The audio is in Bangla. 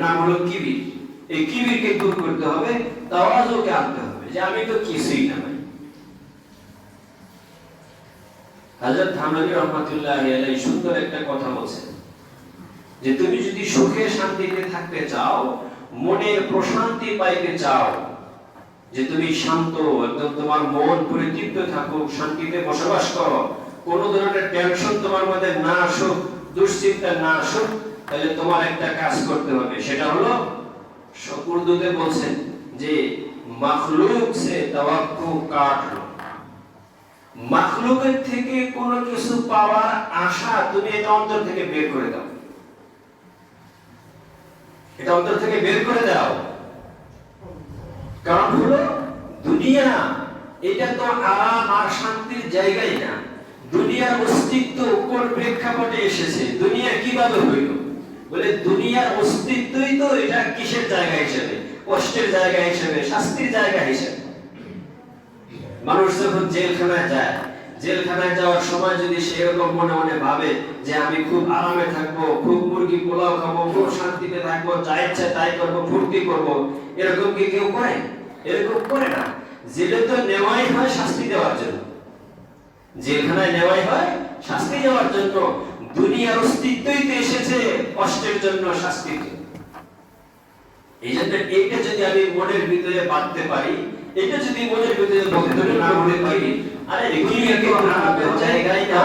নাম হলো কিবির। এই কিবিরকে দূর করতে হবে, তাওয়াজুকে আনতে হবে যে আমি তো কিছুই না ভাই। হযরত থানভী রাহমাতুল্লাহি আলাইহি সুন্দর একটা কথা বলেছেন যে তুমি যদি সুখে শান্তিতে থাকতে চাও, মনের প্রশান্তি পাইতে চাও, যে তুমি শান্ত একদম তোমার মন পরিতৃপ্ত থাকুক, শান্তিতে বসবাস করো, কোন ধরনের টেনশন তোমার মধ্যে না আসুক, দুশ্চিন্তা না আসুক, তাহলে তোমার একটা কাজ করতে হবে, সেটা হলো উর্দুতে বলছেন যে মাখলুক সে তাওয়াক্কু কাট লো। মাখলুকের থেকে কোনো কিছু পাওয়ার আশা তুমি এটা অন্তর থেকে বের করে দাও, এটা অন্তর থেকে বের করে দাও। কারণ হলো দুনিয়া এটা তো আরাম আর শান্তির জায়গাই না। দুনিয়ার অস্তিত্ব কোন প্রেক্ষাপটে এসেছে, দুনিয়া কিভাবে হইল? বলে দুনিয়ার অস্তিত্বই তো এটা কিসের জায়গা হিসেবে, কষ্টের জায়গা হিসেবে, শাস্তির জায়গা হিসেবে। মানুষ যখন জেলখানায় যায়, জেলখানায় যাওয়ার সময় যদি সেরকম মনে মনে ভাবে যে আমি খুব আরামে থাকবো, খুব মুরগি পোলাও খাবো, খুব শান্তিতে থাকবো, যা ইচ্ছা তাই করবো, ফুর্তি করবো, এরকম কি কেউ করে? এরকম করে না। জেলে তো নেওয়াই হয় শাস্তি দেওয়ার জন্য, জেলখানায় নেওয়াই হয় শাস্তি দেওয়ার জন্য। দুনিয়ার অস্তিত্বই তো এসেছে কষ্টের জন্য, শাস্তির জন্য। এই জন্য এইটা যদি আমি মনের ভিতরে বাঁধতে পারি, এটা যদি মনের ভিতরে বলতে না বলতে পারি, আরে দুনিয়া তো আরামের জায়গায় না।